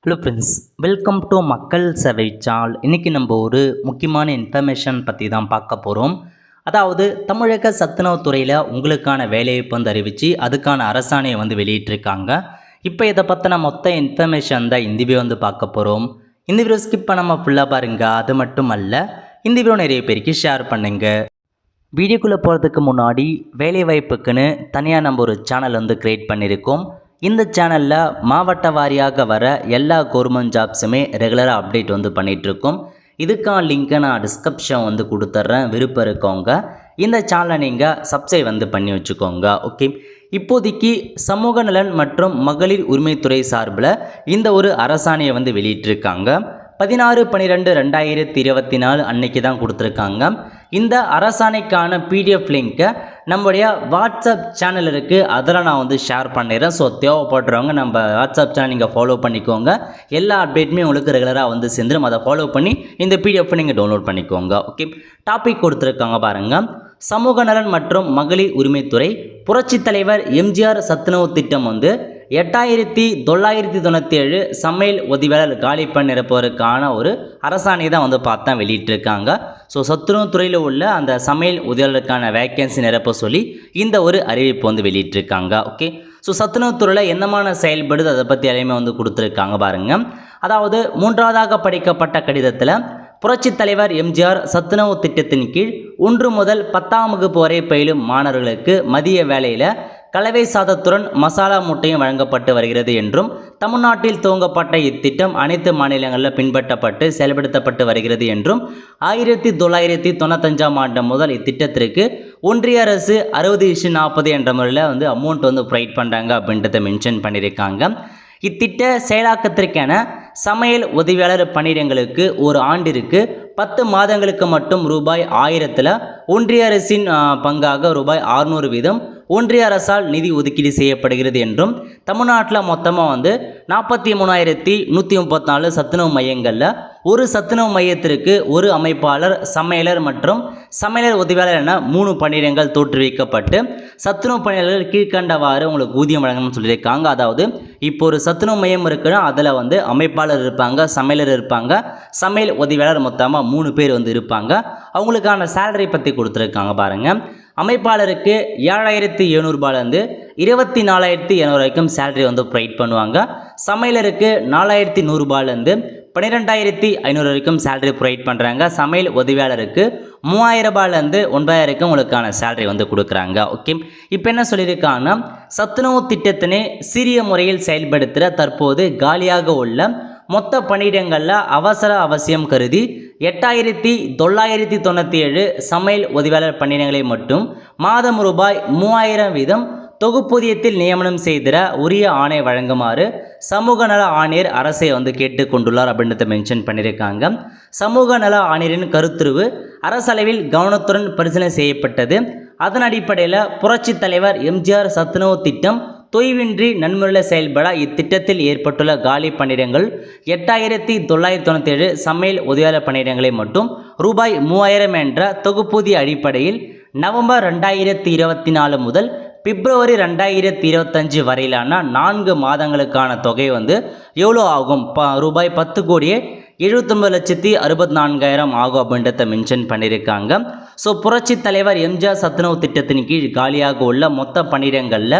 Hello friends, welcome to மக்கள் சேவை channel. இன்றைக்கி நம்ம ஒரு முக்கியமான இன்ஃபர்மேஷன் பற்றி தான் பார்க்க போகிறோம். அதாவது தமிழக சத்துணவு துறையில் உங்களுக்கான வேலைவாய்ப்பு வந்து அறிவித்து அதுக்கான அரசாணையை வந்து வெளியிட்டிருக்காங்க. இப்போ இதை பற்றின மொத்த இன்ஃபர்மேஷன் தான் இந்த வீடியோ வந்து பார்க்க போகிறோம். இந்த வீடியோ ஸ்கிப் பண்ணாமல் ஃபுல்லாக பாருங்கள். அது மட்டும் அல்ல, இந்த வீடியோ நிறைய பேருக்கு ஷேர் பண்ணுங்கள். வீடியோக்குள்ளே போகிறதுக்கு முன்னாடி வேலைவாய்ப்புக்குன்னு தனியாக நம்ம ஒரு சேனல் வந்து க்ரியேட் பண்ணியிருக்கோம். இந்த சேனலில் மாவட்ட வாரியாக வர எல்லா கவர்மெண்ட் ஜாப்ஸுமே ரெகுலராக அப்டேட் வந்து பண்ணிகிட்ருக்கோம். இதுக்கான லிங்க்கை நான் டிஸ்கிரிப்ஷன் வந்து கொடுத்துட்றேன். விருப்பம் இருக்கவங்க இந்த சேனலை நீங்கள் சப்ஸ்கிரைப் வந்து பண்ணி வச்சுக்கோங்க. ஓகே, இப்போதைக்கு சமூக நலன் மற்றும் மகளிர் உரிமைத்துறை சார்பில் இந்த ஒரு அரசாணையை வந்து வெளியிட்டிருக்காங்க. 16/12/2024 அன்னைக்கு தான் கொடுத்துருக்காங்க. இந்த அரசாணைக்கான பிடிஎஃப் லிங்க்கை நம்முடைய வாட்ஸ்அப் சேனல் இருக்குது, அதில் நான் வந்து ஷேர் பண்ணிடுறேன். ஸோ தேவைப்படுறவங்க நம்ம வாட்ஸ்அப் சேனல் நீங்கள் ஃபாலோ பண்ணிக்கோங்க. எல்லா அப்டேட்டுமே உங்களுக்கு ரெகுலராக வந்து சேர்ந்துடும். அதை ஃபாலோ பண்ணி இந்த பிடிஎஃப் நீங்கள் டவுன்லோட் பண்ணிக்கோங்க. ஓகே, டாபிக் கொடுத்துருக்காங்க பாருங்கள். சமூக நலன் மற்றும் மகளிர் உரிமைத்துறை புரட்சித் தலைவர் எம்ஜிஆர் சத்துணவு திட்டம் வந்து 8997 சமையல் உதவியாளர் காலிப்பணி நிரப்புவதற்கான ஒரு அரசாணை தான் வந்து பார்த்தா வெளியிட்டிருக்காங்க. ஸோ சத்துணவு துறையில் உள்ள அந்த சமையல் உதவியாளருக்கான வேக்கன்சி நிரப்ப சொல்லி இந்த ஒரு அறிவிப்பு வந்து வெளியிட்டிருக்காங்க. ஓகே, ஸோ சத்துணவு துறையில் என்னமான செயல்படுது அதை பற்றி எல்லாமே வந்து கொடுத்துருக்காங்க பாருங்கள். அதாவது 3ஆவதாக படிக்கப்பட்ட கடிதத்தில் புரட்சித் தலைவர் எம்ஜிஆர் சத்துணவு திட்டத்தின் கீழ் 1 முதல் 10ஆம் வகுப்பு வரை பயிலும் மாணவர்களுக்கு மதிய வேளையில் கலவை சாதத்துடன் மசாலா முட்டையும் வழங்கப்பட்டு வருகிறது என்றும், தமிழ்நாட்டில் துவங்கப்பட்ட இத்திட்டம் அனைத்து மாநிலங்களில் பின்பற்றப்பட்டு செயல்படுத்தப்பட்டு வருகிறது என்றும், 1995ஆம் ஆண்டு முதல் இத்திட்டத்திற்கு ஒன்றிய அரசு 60:40 என்ற முறையில் வந்து அமௌண்ட் வந்து ப்ரொவைட் பண்ணுறாங்க அப்படின்றத மென்ஷன் பண்ணியிருக்காங்க. இத்திட்ட செயலாக்கத்திற்கான சமையல் உதவியாளர் பணியிடங்களுக்கு ஒரு ஆண்டிற்கு 10 மாதங்களுக்கு மட்டும் ரூபாய் 1000 ஒன்றிய அரசின் பங்காக ரூபாய் 600 வீதம் ஒன்றிய அரசால் நிதி ஒதுக்கீடு செய்யப்படுகிறது என்றும், தமிழ்நாட்டில் மொத்தமாக வந்து 43,134 சத்துணவு மையங்களில் ஒரு சத்துணவு மையத்திற்கு ஒரு அமைப்பாளர், சமையலர் மற்றும் சமையலர் உதவியாளர் என 3 பணியிடங்கள் தோற்றுவிக்கப்பட்டு சத்துணவு பணியாளர்கள் கீழ்கண்டவாறு உங்களுக்கு ஊதியம் வழங்கணும்னு சொல்லியிருக்காங்க. அதாவது இப்போ ஒரு சத்துணவு மையம் இருக்குன்னா அதில் வந்து அமைப்பாளர் இருப்பாங்க, சமையலர் இருப்பாங்க, சமையல் உதவியாளர் மொத்தமாக 3 பேர் வந்து இருப்பாங்க. அவங்களுக்கான சேலரி பற்றி கொடுத்துருக்காங்க பாருங்கள். அமைப்பாளருக்கு 7,700 ரூபாயிலேருந்து 24,200 வரைக்கும் சேலரி வந்து ப்ரொவைட் பண்ணுவாங்க. சமையலருக்கு 4,100 ரூபாயிலேருந்து 12,500 வரைக்கும் சேலரி ப்ரொவைட் பண்ணுறாங்க. சமையல் உதவியாளருக்கு 3,000 ரூபாயிலேருந்து 9,000 வரைக்கும் உங்களுக்கான சேலரி வந்து கொடுக்குறாங்க. ஓகே, இப்போ என்ன சொல்லியிருக்காங்கன்னா, சத்துணவு திட்டத்தினை சிறிய முறையில் செயல்படுத்துகிற தற்போது காலியாக உள்ள மொத்த பணியிடங்களில் அவசியம் கருதி 8,997 சமையல் உதவியாளர் பணியிடங்களை மட்டும் மாதம் ரூபாய் 3,000 வீதம் தொகுப்பூதியத்தில் நியமனம் செய்திட உரிய ஆணை வழங்குமாறு சமூக நல ஆணையர் அரசை வந்து கேட்டுக்கொண்டுள்ளார் அப்படின்றத மென்ஷன் பண்ணியிருக்காங்க. சமூக நல ஆணையரின் கருத்துருவு அரசளவில் கவனத்துடன் பரிசீலனை செய்யப்பட்டது. அதன் அடிப்படையில் புரட்சித் தலைவர் எம்ஜிஆர் சத்துணவு திட்டம் தொய்வின்றி நன்முறையில் செயல்பட இத்திட்டத்தில் ஏற்பட்டுள்ள காலி பணியிடங்கள் 8,997 சமையல் உதவியாளர் பணியிடங்களை மட்டும் ரூபாய் 3,000 என்ற தொகுப்பூதிய அடிப்படையில் நவம்பர் 2024 முதல் பிப்ரவரி 2025 வரையிலான 4 மாதங்களுக்கான தொகை வந்து எவ்வளோ ஆகும்? ரூபாய் 10,79,64,000 ஆகும் அப்படின்றத மென்ஷன் பண்ணியிருக்காங்க. ஸோ புரட்சித் தலைவர் எம்ஜிஆர் சத்துணவு திட்டத்தின் கீழ் காலியாக உள்ள மொத்த பணியிடங்களில்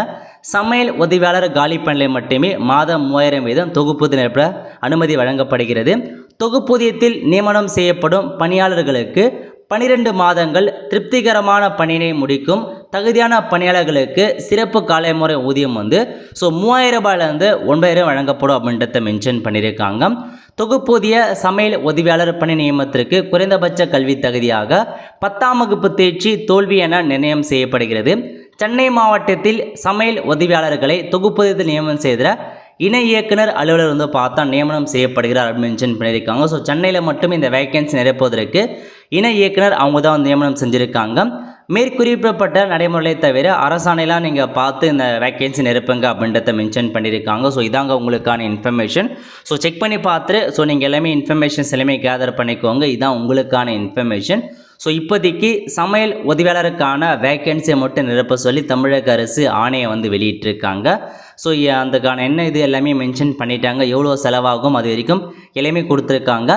சமையல் உதவியாளர் காலி பணிகளை மட்டுமே மாதம் 3,000 வீதம் தொகுப்பூதிய நிரப்ப அனுமதி வழங்கப்படுகிறது. தொகுப்பூதியத்தில் நியமனம் செய்யப்படும் பணியாளர்களுக்கு 12 மாதங்கள் திருப்திகரமான பணியினை முடிக்கும் தகுதியான பணியாளர்களுக்கு சிறப்பு காலைமுறை ஊதியம் வந்து 3,000 ரூபாயிலேருந்து 9,000 வழங்கப்படும் அப்படின்றத மென்ஷன் பண்ணியிருக்காங்க. தொகுப்பூதிய சமையல் உதவியாளர் பணி நியமனத்திற்கு குறைந்தபட்ச கல்வி தகுதியாக 10ஆம் வகுப்பு தேர்ச்சி தோல்வி என நிர்ணயம் செய்யப்படுகிறது. சென்னை மாவட்டத்தில் சமையல் உதவியாளர்களை தொகுப்பூதியத்தில் நியமனம் செய்த இணை இயக்குனர் அலுவலர் வந்து பார்த்தா நியமனம் செய்யப்படுகிறார் அப்படின்னு மென்ஷன் பண்ணியிருக்காங்க. ஸோ சென்னையில் மட்டும் இந்த வேக்கன்சி நிரப்புவதற்கு இணை இயக்குனர் அவங்க தான் வந்து நியமனம் செஞ்சுருக்காங்க. மேற்குறிப்பிடப்பட்ட நடைமுறைகளை தவிர அரசாணைலாம் நீங்கள் பார்த்து இந்த வேக்கன்சி நிரப்புங்க அப்படின்றத மென்ஷன் பண்ணியிருக்காங்க. ஸோ இதாங்க உங்களுக்கான இன்ஃபர்மேஷன். ஸோ செக் பண்ணி பார்த்துட்டு நீங்கள் எல்லாமே இன்ஃபர்மேஷன்ஸ் எல்லாமே கேதர் பண்ணிக்கோங்க. இதுதான் உங்களுக்கான இன்ஃபர்மேஷன். ஸோ இப்போதைக்கு சமையல் உதவியாளருக்கான வேக்கன்சியை மட்டும் நிரப்ப சொல்லி தமிழக அரசு ஆணையை வந்து வெளியிட்டிருக்காங்க. ஸோ அதுக்கான என்ன இது எல்லாமே மென்ஷன் பண்ணிட்டாங்க, எவ்வளோ செலவாகும் அது வரைக்கும் எல்லாமே கொடுத்துருக்காங்க.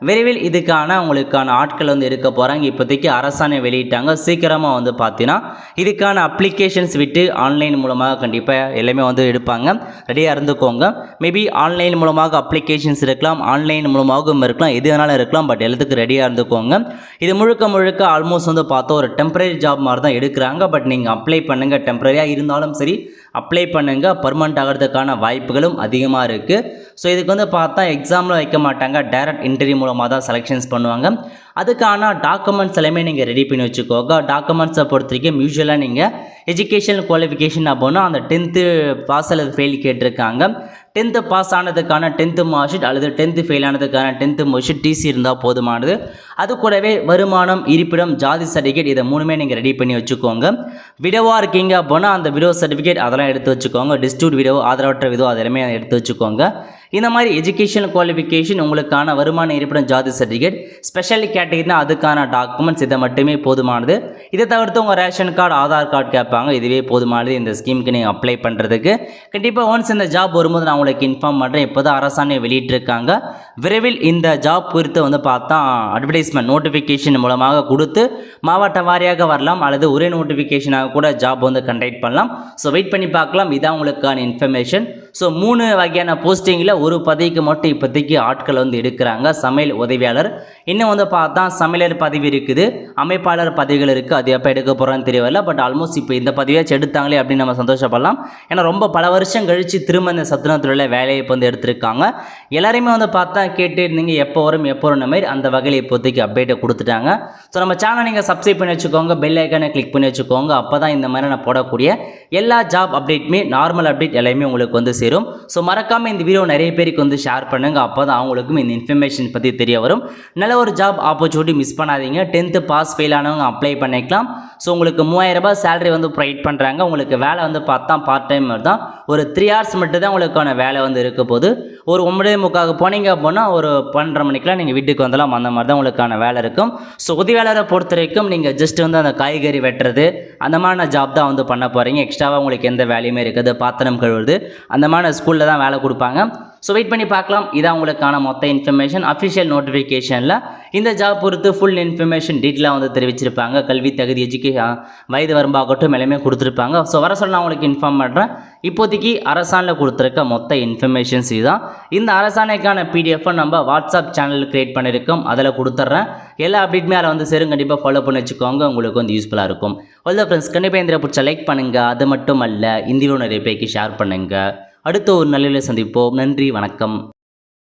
விரைவில் இதுக்கான உங்களுக்கான ஆட்கள் வந்து எடுக்க போகிறாங்க. இப்போதைக்கு அரசாணை வெளியிட்டாங்க. சீக்கிரமாக வந்து பார்த்தீங்கன்னா இதுக்கான அப்ளிகேஷன்ஸ் விட்டு ஆன்லைன் மூலமாக கண்டிப்பாக எல்லாமே வந்து எடுப்பாங்க. ரெடியாக இருந்துக்கோங்க. மேபி ஆன்லைன் மூலமாக அப்ளிகேஷன்ஸ் இருக்கலாம், ஆன்லைன் மூலமாகவும் இருக்கலாம், எது வேணாலும் இருக்கலாம். பட் எல்லாத்துக்கும் ரெடியாக இருந்துக்கோங்க. இது முழுக்க ஆல்மோஸ்ட் வந்து பார்த்தா ஒரு டெம்பரரி ஜாப் மாதிரி தான் எடுக்கிறாங்க. பட் நீங்கள் அப்ளை பண்ணுங்கள், டெம்பரரியாக இருந்தாலும் சரி அப்ளை பண்ணுங்கள், பர்மனெண்ட் ஆகிறதுக்கான வாய்ப்புகளும் அதிகமாக இருக்குது. ஸோ இதுக்கு வந்து பார்த்தா எக்ஸாமில் வைக்க மாட்டாங்க, டைரக்ட் இன்டர்வியூ மூலமாக தான் செலெக்ஷன்ஸ் பண்ணுவாங்க. அதுக்கான டாக்குமெண்ட்ஸ் எல்லாமே நீங்கள் ரெடி பண்ணி வச்சுக்கோங்க. டாக்குமெண்ட்ஸை பொறுத்த வரைக்கும் யூஸ்வலாக நீங்கள் எஜுகேஷன் குவாலிஃபிகேஷன் அப்படின்னா அந்த 10th பாஸ் அல்லது ஃபெயில் கேட்டிருக்காங்க. 10th pass ஆனதுக்கான 10th mark sheet அல்லது 10th ஃபெயில் ஆனதுக்கான 10th மார்க் ஷீட், டிசி இருந்தால் போதுமானது. அது கூடவே வருமானம், இருப்பிடம், ஜாதி சர்டிஃபிகேட் இதை 3மே நீங்கள் ரெடி பண்ணி வச்சுக்கோங்க. விடவாக இருக்கீங்க அப்படின்னா அந்த விடோ சர்டிஃபிகேட் அதெல்லாம் எடுத்து வச்சுக்கோங்க. டிஸ்ட்ரிபியூட் விடோ, ஆதரவற்ற விதோ அதெல்லாமே எடுத்து வச்சுக்கோங்க. இந்த மாதிரி எஜுகேஷன் குவாலிஃபிகேஷன், உங்களுக்கான வருமான, இருப்பிடம், ஜாதி சர்டிஃபிகேட், ஸ்பெஷல் கேட்டகரினா அதுக்கான டாக்குமெண்ட்ஸ் இதை மட்டுமே போதுமானது. இதை தவிர்த்து உங்கள் ரேஷன் கார்டு, ஆதார் கார்டு கேட்பாங்க. இதுவே போதுமானது இந்த ஸ்கீமுக்கு நீங்கள் அப்ளை பண்ணுறதுக்கு. கண்டிப்பாக ஒன்ஸ் இந்த ஜாப் வரும்போது நான் உங்களுக்கு இன்ஃபார்ம் பண்ணுறேன். இப்போ தான் அரசாணை வெளியிட்டிருக்காங்க. விரைவில் இந்த ஜாப் குறித்து வந்து பார்த்தா அட்வர்டைஸ்மெண்ட் நோட்டிஃபிகேஷன் மூலமாக கொடுத்து மாவட்ட வாரியாக வரலாம், அல்லது ஒரே நோட்டிஃபிகேஷனாக கூட ஜாப் வந்து கண்டக்ட் பண்ணலாம். ஸோ வெயிட் பண்ணி பார்க்கலாம். இதான் உங்களுக்கான இன்ஃபர்மேஷன். ஸோ 3 வகையான போஸ்டிங்கில் ஒரு பதவிக்கு மட்டும் இப்போதைக்கு ஆட்கள் வந்து எடுக்கிறாங்க. சமையல் உதவியாளர், இன்னும் வந்து பார்த்தா சமையலர் பதவி இருக்குது, அமைப்பாளர் பதவிகள் இருக்குது. அது எப்போ எடுக்க போகிறான்னு தெரியவில்லை. பட் ஆல்மோஸ்ட் இப்போ இந்த பதவியாச்சும் எடுத்தாங்களே அப்படின்னு நம்ம சந்தோஷப்படலாம். ஏன்னா ரொம்ப பல வருஷம் கழித்து திரும்ப இந்த சத்துணவுத்துறையில் வேலையை இப்போ வந்து எடுத்திருக்காங்க. எல்லாரையுமே வந்து பார்த்தா கேட்டு இருந்தீங்க எப்போ வரும் மாதிரி அந்த வகையில் இப்போதைக்கு அப்டேட்டை கொடுத்துட்டாங்க. ஸோ நம்ம சேனலை நீங்கள் சப்ஸ்கிரைப் பண்ணி வச்சுக்கோங்க, பெல் ஐக்கானை கிளிக் பண்ணி வச்சுக்கோங்க. அப்போ தான் இந்த மாதிரி நான் போடக்கூடிய எல்லா ஜாப் அப்டேட்டுமே, நார்மல் அப்டேட் எல்லாமே உங்களுக்கு வந்து சேரும். ஸோ மறக்காமல் இந்த வீடியோ நிறைய பேருக்கு வந்து ஷேர் பண்ணுங்கள். அப்போ தான் அவங்களுக்கும் இந்த இன்ஃபர்மேஷன் பற்றி தெரிய வரும். நல்ல ஒரு ஜாப் ஆப்பர்ச்சுனிட்டி மிஸ் பண்ணாதீங்க. 10th பாஸ் ஃபெயில் ஆனவங்க அப்ளை பண்ணிக்கலாம். ஸோ உங்களுக்கு 3000 ரூபாய் சேலரி வந்து ப்ரொவைட் பண்ணுறாங்க. உங்களுக்கு வேலை வந்து பார்த்தா பார்ட் டைம் தான், ஒரு 3 hours மட்டும் தான் உங்களுக்கான வேலை வந்து இருக்க போது. ஒரு 9:45 போனீங்க அப்படின்னா ஒரு 12:30 மணிக்கெலாம் நீங்கள் வீட்டுக்கு வந்தலாம். அந்த மாதிரி தான் உங்களுக்கான வேலை இருக்கும். ஸோ உதவியாளரை பொறுத்த வரைக்கும் நீங்கள் ஜஸ்ட் வந்து அந்த காய்கறி வெட்டுறது அந்த மாதிரி ஜாப் தான் வந்து பண்ண போகிறீங்க. எக்ஸ்ட்ராவாக உங்களுக்கு எந்த வேலையுமே இருக்காது. பாத்திரம் கழுவுறது அந்த மாதிரி ஸ்கூலில் தான் வேலை கொடுப்பாங்க. ஸோ வெயிட் பண்ணி பார்க்கலாம். இதான் உங்களுக்கான மொத்த இன்ஃபர்மேஷன். அஃபிஷியல் நோட்டிஃபிகேஷனில் இந்த ஜாப் பொறுத்து ஃபுல் இன்ஃபர்மேஷன் டீட்டெயிலாக வந்து தெரிவிச்சிருப்பாங்க. கல்வி தகுதி, எஜுகேஷன், வயது வரம்பாகட்டும் எல்லாமே கொடுத்துருப்பாங்க. ஸோ வர சொல்ல நான் உங்களுக்கு இன்ஃபார்ம் பண்ணுறேன். இப்போதைக்கு அரசாணையில் கொடுத்துருக்க மொத்த இன்ஃபர்மேஷன்ஸ் இதுதான். இந்த அரசாணைக்கான பிடிஎஃப்பை நம்ம வாட்ஸ்அப் சேனல் கிரியேட் பண்ணியிருக்கோம், அதில் கொடுத்துட்றேன். எல்லா அப்டேட்டுமே அதில் வந்து சேரும். கண்டிப்பாக ஃபாலோ பண்ணி வச்சுக்கோங்க, உங்களுக்கு வந்து யூஸ்ஃபுல்லாக இருக்கும். அவ்வளோ ஃப்ரெண்ட்ஸ், கண்டிப்பாக இந்த பிடிச்ச லைக் பண்ணுங்கள். அது மட்டும் அல்ல, இந்த வீடியோ நிறைய பேருக்கு ஷேர் பண்ணுங்கள். அடுத்த ஒரு நல்ல சந்திப்போம். நன்றி, வணக்கம்.